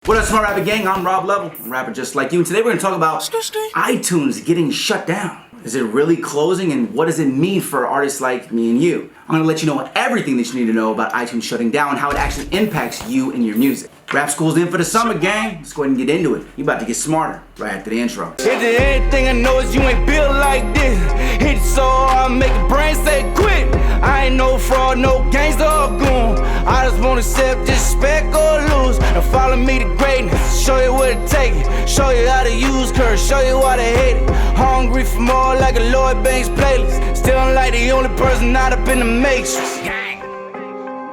What up, Smart Rapper Gang? I'm Rob Level, a rapper just like you. And today we're gonna talk about iTunes getting shut down. Is it really closing, and what does it mean for artists like me and you? I'm gonna let you know everything that you need to know about iTunes shutting down, how it actually impacts you and your music. Rap school's in for the summer, gang. Let's go ahead and get into it. You about to get smarter right after the intro. If there's anything I know is you ain't built like this. Hit it so hard, make a brain say quit. I ain't no fraud, no gangster or goon. I just wanna accept disrespect or lose. Now follow me to greatness, show you what it take. Show you how to use curse, show you why to hate it. Hungry for more like a Lloyd Banks playlist. Still I'm like the only person not up in the matrix.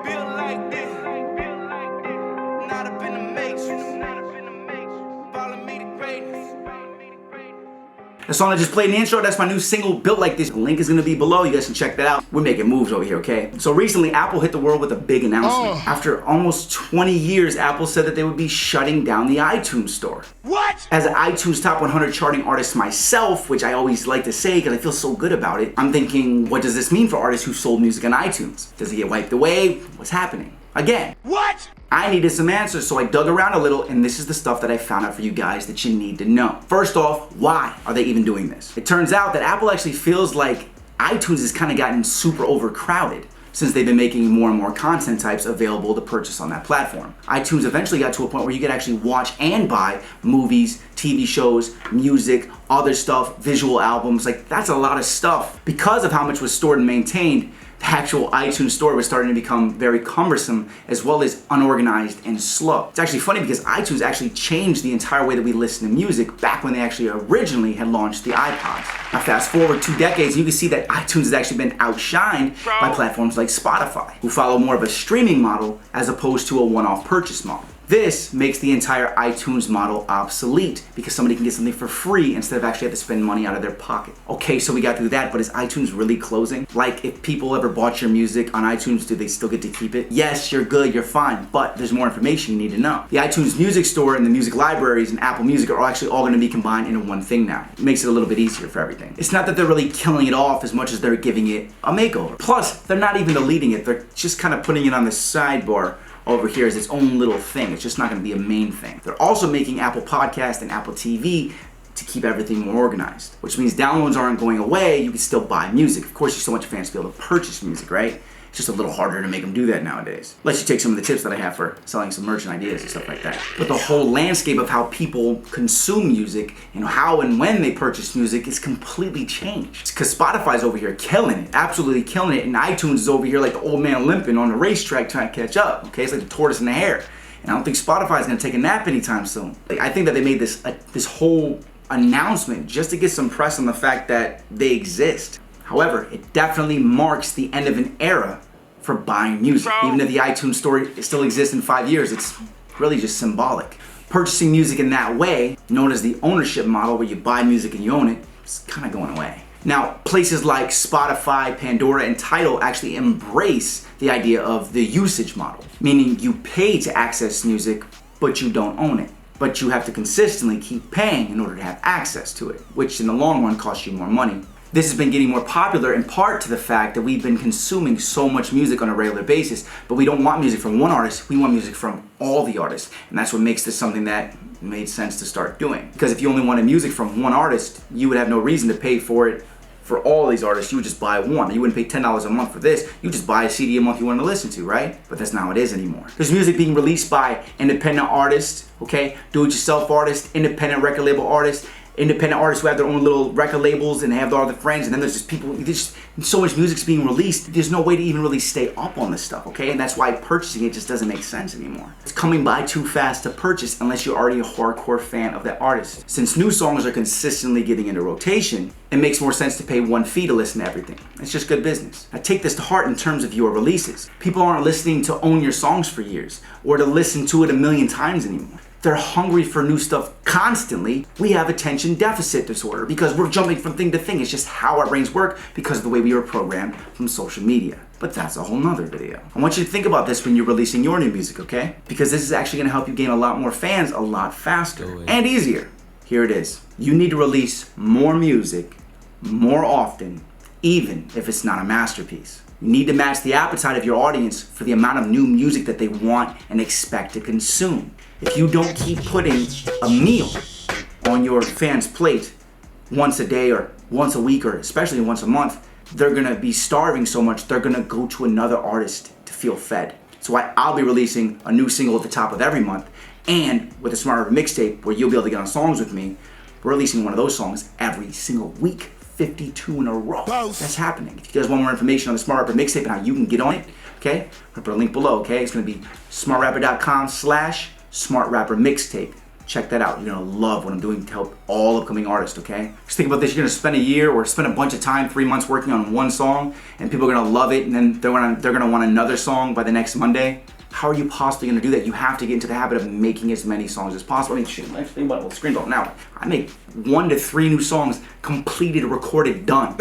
Built like this, not up in the matrix. Follow me to greatness. The song I just played in the intro, that's my new single, Built Like This. The link is gonna be below, you guys can check that out. We're making moves over here, okay? So recently, Apple hit the world with a big announcement. After almost 20 years, Apple said that they would be shutting down the iTunes store. What? As an iTunes Top 100 charting artist myself, which I always like to say because I feel so good about it, I'm thinking, what does this mean for artists who sold music on iTunes? Does it get wiped away? What's happening? Again. What? I needed some answers, so I dug around a little, and this is the stuff that I found out for you guys that you need to know. First off, why are they even doing this? It turns out that Apple actually feels like iTunes has kind of gotten super overcrowded since they've been making more and more content types available to purchase on that platform. iTunes eventually got to a point where you could actually watch and buy movies, TV shows, music, other stuff, visual albums. Like, that's a lot of stuff. Because of how much was stored and maintained, the actual iTunes store was starting to become very cumbersome as well as unorganized and slow. It's actually funny because iTunes actually changed the entire way that we listen to music back when they actually originally had launched the iPods. Now fast forward 2 decades and you can see that iTunes has actually been outshined by platforms like Spotify, who follow more of a streaming model as opposed to a one-off purchase model. This makes the entire iTunes model obsolete because somebody can get something for free instead of actually have to spend money out of their pocket. Okay, so we got through that, but is iTunes really closing? Like, if people ever bought your music on iTunes, do they still get to keep it? Yes, you're good, you're fine, but there's more information you need to know. The iTunes Music Store and the music libraries and Apple Music are actually all gonna be combined into one thing now. It makes it a little bit easier for everything. It's not that they're really killing it off as much as they're giving it a makeover. Plus, they're not even deleting it, they're just kind of putting it on the sidebar over here as its own little thing. It's just not gonna be a main thing. They're also making Apple Podcast and Apple TV to keep everything more organized, which means downloads aren't going away, you can still buy music. Of course, you still want your fans to be able to purchase music, right? It's just a little harder to make them do that nowadays. Unless you take some of the tips that I have for selling some merch and ideas and stuff like that. But the whole landscape of how people consume music and how and when they purchase music is completely changed. Because Spotify's over here killing it, absolutely killing it, and iTunes is over here like the old man limping on the racetrack trying to catch up, okay? It's like the tortoise and the hare. And I don't think Spotify's gonna take a nap anytime soon. Like, I think that they made this whole announcement just to get some press on the fact that they exist. However, it definitely marks the end of an era for buying music. Even if the iTunes store still exists in 5 years, it's really just symbolic. Purchasing music in that way, known as the ownership model where you buy music and you own it, is kind of going away. Now, places like Spotify, Pandora, and Tidal actually embrace the idea of the usage model, meaning you pay to access music, but you don't own it. But you have to consistently keep paying in order to have access to it, which in the long run costs you more money. This has been getting more popular in part to the fact that we've been consuming so much music on a regular basis, but we don't want music from one artist, we want music from all the artists. And that's what makes this something that made sense to start doing. Because if you only wanted music from one artist, you would have no reason to pay for it for all these artists. You would just buy one. You wouldn't pay $10 a month for this. You just buy a CD a month you want to listen to, right? But that's not how it is anymore. There's music being released by independent artists, okay? Do-it-yourself artists, independent record label artists, independent artists who have their own little record labels and have all their friends, and then there's just people, there's so much music's being released, there's no way to even really stay up on this stuff, okay? And that's why purchasing it just doesn't make sense anymore. It's coming by too fast to purchase unless you're already a hardcore fan of that artist. Since new songs are consistently getting into rotation, it makes more sense to pay one fee to listen to everything. It's just good business. Now take this to heart in terms of your releases. People aren't listening to own your songs for years or to listen to it 1,000,000 times anymore. They're hungry for new stuff constantly. We have attention deficit disorder because we're jumping from thing to thing. It's just how our brains work because of the way we were programmed from social media. But that's a whole nother video. I want you to think about this when you're releasing your new music, okay? Because this is actually gonna help you gain a lot more fans a lot faster and easier. Here it is. You need to release more music more often, even if it's not a masterpiece. You need to match the appetite of your audience for the amount of new music that they want and expect to consume. If you don't keep putting a meal on your fans' plate once a day or once a week or especially once a month, they're gonna be starving so much they're gonna go to another artist to feel fed. So I'll be releasing a new single at the top of every month, and with the Smart Rapper mixtape where you'll be able to get on songs with me, we're releasing one of those songs every single week, 52 in a row. That's happening. If you guys want more information on the Smart Rapper mixtape and how you can get on it, okay, I'll put a link below, okay? It's gonna be smartrapper.com/smartrappermixtape. Check that out. You're gonna love what I'm doing to help all upcoming artists, okay? Just think about this, you're gonna spend a year or spend a bunch of time, 3 months working on one song, and people are gonna love it, and then they're gonna want another song by the next Monday. How are you possibly gonna do that? You have to get into the habit of making as many songs as possible. I mean, shit, think about it, screen's off now. I make 1 to 3 new songs completed, recorded, done.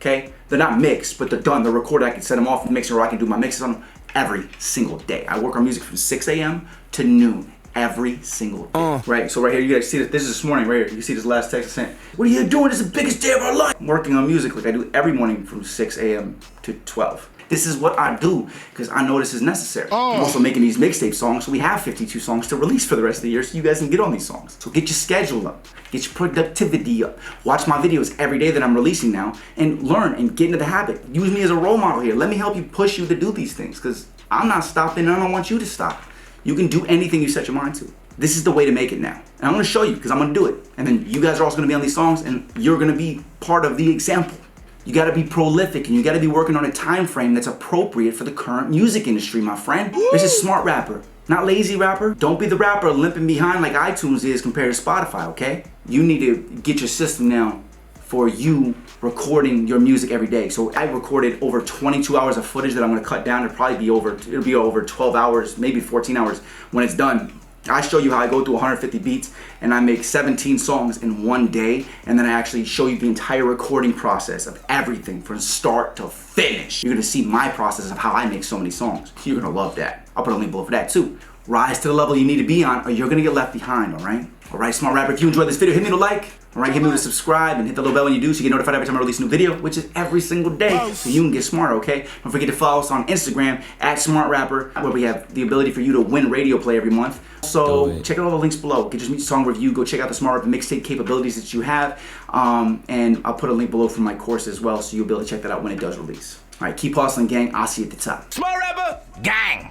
Okay? They're not mixed, but they're done. They're recorded. I can set them off and mix, or I can do my mixes on them every single day. I work on music from 6 a.m. to noon. Every single day. Right, so right here, you guys see this is this morning right here. You see this last text I sent. What are you doing? This is the biggest day of our life. I'm working on music like I do every morning from 6 a.m. to 12. This is what I do because I know this is necessary. I'm also making these mixtape songs, so we have 52 songs to release for the rest of the year so you guys can get on these songs. So get your schedule up, get your productivity up. Watch my videos every day that I'm releasing now and learn and get into the habit. Use me as a role model here. Let me help you push you to do these things because I'm not stopping and I don't want you to stop. You can do anything you set your mind to. This is the way to make it now. And I'm gonna show you because I'm gonna do it. And then you guys are also gonna be on these songs and you're gonna be part of the example. You gotta be prolific and you gotta be working on a time frame that's appropriate for the current music industry, my friend. This is Smart Rapper, not lazy rapper. Don't be the rapper limping behind like iTunes is compared to Spotify, okay? You need to get your system now for you recording your music every day. So I recorded over 22 hours of footage that I'm gonna cut down. It'll be over 12 hours, maybe 14 hours when it's done. I show you how I go through 150 beats and I make 17 songs in one day, and then I actually show you the entire recording process of everything from start to finish. You're gonna see my process of how I make so many songs. You're gonna love that. I'll put a link below for that too. Rise to the level you need to be on or you're gonna get left behind, all right? All right, Smart Rapper, if you enjoyed this video, hit me with a like. All right, hit me with a subscribe and hit the little bell when you do so you get notified every time I release a new video, which is every single day, so you can get smarter, okay? Don't forget to follow us on Instagram @SmartRapper, where we have the ability for you to win radio play every month. So check out all the links below. Get your song review. Go check out the Smart Rapper mixtape capabilities that you have. And I'll put a link below for my course as well, so you'll be able to check that out when it does release. All right, keep hustling, gang. I'll see you at the top. Smart Rapper gang.